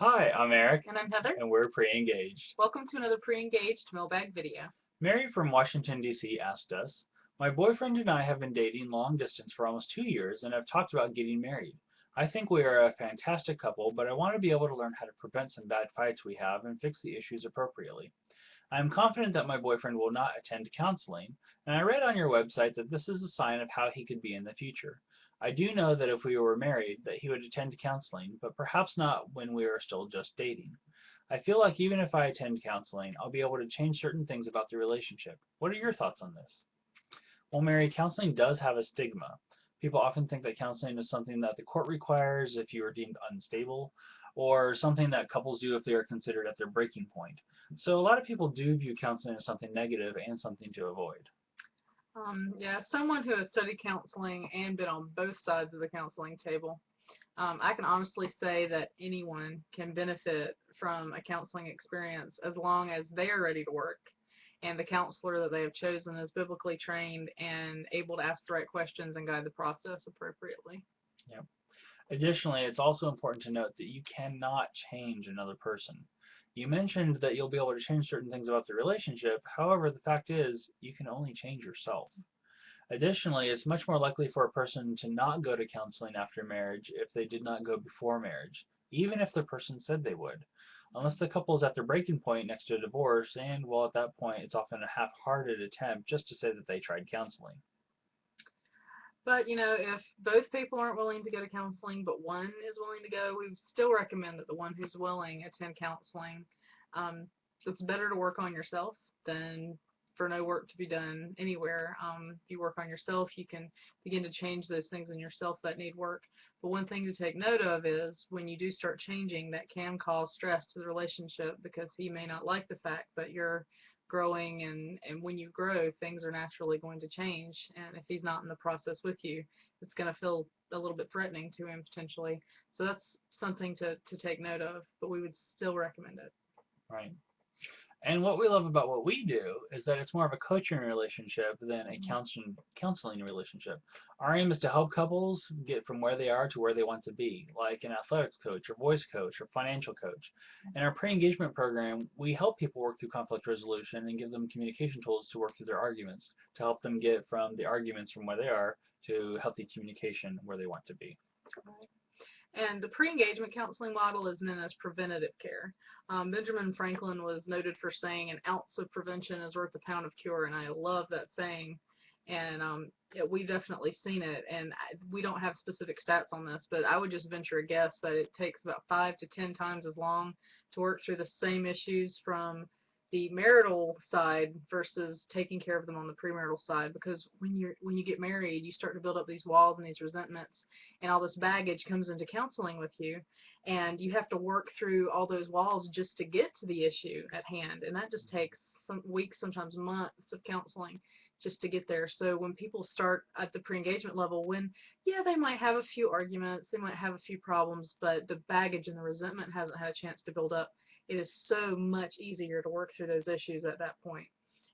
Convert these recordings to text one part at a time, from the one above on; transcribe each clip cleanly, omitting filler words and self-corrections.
Hi, I'm Eric, And I'm Heather. and we're pre-engaged. Welcome to another pre-engaged mailbag video. Mary from Washington, D.C. asked us, my boyfriend and I have been dating long distance for almost 2 years and have talked about getting married. I think we are a fantastic couple, but I want to be able to learn how to prevent some bad fights we have and fix the issues appropriately. I am confident that my boyfriend will not attend counseling, and I read on your website that this is a sign of how he could be in the future. I do know that if we were married that he would attend counseling, but perhaps not when we are still just dating. I feel like even if I attend counseling, I'll be able to change certain things about the relationship. What are your thoughts on this? Well, Mary, counseling does have a stigma. People often think that counseling is something that the court requires if you are deemed unstable, or something that couples do if they are considered at their breaking point. So a lot of people do view counseling as something negative and something to avoid. Yeah, someone who has studied counseling and been on both sides of the counseling table, I can honestly say that anyone can benefit from a counseling experience as long as they are ready to work and the counselor that they have chosen is biblically trained and able to ask the right questions and guide the process appropriately. Yep. Additionally, it's also important to note that you cannot change another person. You mentioned that you'll be able to change certain things about the relationship. However, the fact is, you can only change yourself. Additionally, it's much more likely for a person to not go to counseling after marriage if they did not go before marriage, even if the person said they would. Unless the couple is at their breaking point next to a divorce, and well, at that point, it's often a half-hearted attempt just to say that they tried counseling. But, if both people aren't willing to go to counseling, but one is willing to go, we still recommend that the one who's willing attend counseling. Um, it's better to work on yourself than for no work to be done anywhere. If you work on yourself, you can begin to change those things in yourself that need work. But one thing to take note of is when you do start changing, that can cause stress to the relationship because he may not like the fact that you're growing, and when you grow things are naturally going to change, and if he's not in the process with you, it's going to feel a little bit threatening to him potentially. So that's something to take note of, but we would still recommend it. Right. And what we love about what we do is that it's more of a coaching relationship than a counseling relationship. Our aim is to help couples get from where they are to where they want to be, like an athletics coach or voice coach or financial coach. In our pre-engagement program, we help people work through conflict resolution and give them communication tools to work through their arguments, to help them get from the arguments from where they are to healthy communication where they want to be. And the pre-engagement counseling model is known as preventative care. Benjamin Franklin was noted for saying an ounce of prevention is worth a pound of cure, and I love that saying. And yeah, we've definitely seen it, and we don't have specific stats on this, but I would just venture a guess that it takes about 5 to 10 times as long to work through the same issues from the marital side versus taking care of them on the premarital side, because when you get married you start to build up these walls and these resentments, and all this baggage comes into counseling with you, and you have to work through all those walls just to get to the issue at hand, and that just takes some weeks, sometimes months of counseling just to get there. So when people start at the pre-engagement level, when yeah, they might have a few arguments, they might have a few problems, but the baggage and the resentment hasn't had a chance to build up, it is so much easier to work through those issues at that point.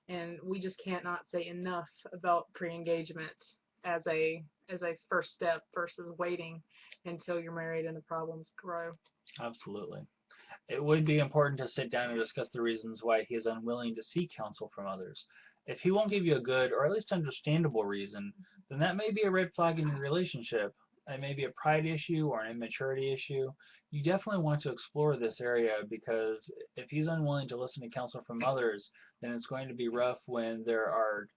And we just can't not say enough about pre-engagement as a first step versus waiting until you're married and the problems grow. Absolutely. It would be important to sit down and discuss the reasons why he is unwilling to seek counsel from others. If he won't give you a good or at least understandable reason, then that may be a red flag in your relationship. It may be a pride issue or an immaturity issue. You definitely want to explore this area, because if he's unwilling to listen to counsel from others, then it's going to be rough when there are,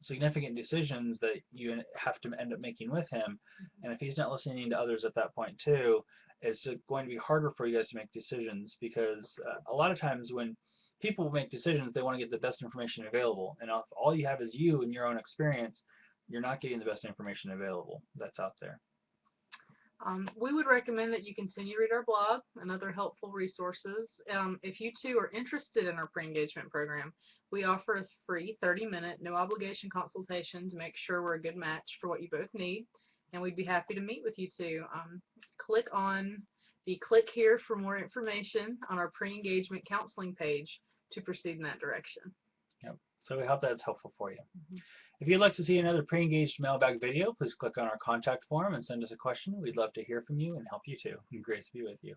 significant decisions that you have to end up making with him. And if he's not listening to others at that point too, it's going to be harder for you guys to make decisions, because a lot of times when people make decisions, they want to get the best information available. And if all you have is you and your own experience, you're not getting the best information available that's out there. We would recommend that you continue to read our blog and other helpful resources. If you too are interested in our pre-engagement program, we offer a free 30-minute, no obligation consultation to make sure we're a good match for what you both need, and we'd be happy to meet with you too. Click on the click here for more information on our pre-engagement counseling page to proceed in that direction. Yep. So we hope that's helpful for you. Mm-hmm. If you'd like to see another pre-engaged mailbag video, please click on our contact form and send us a question. We'd love to hear from you and help you too. Great to be with you.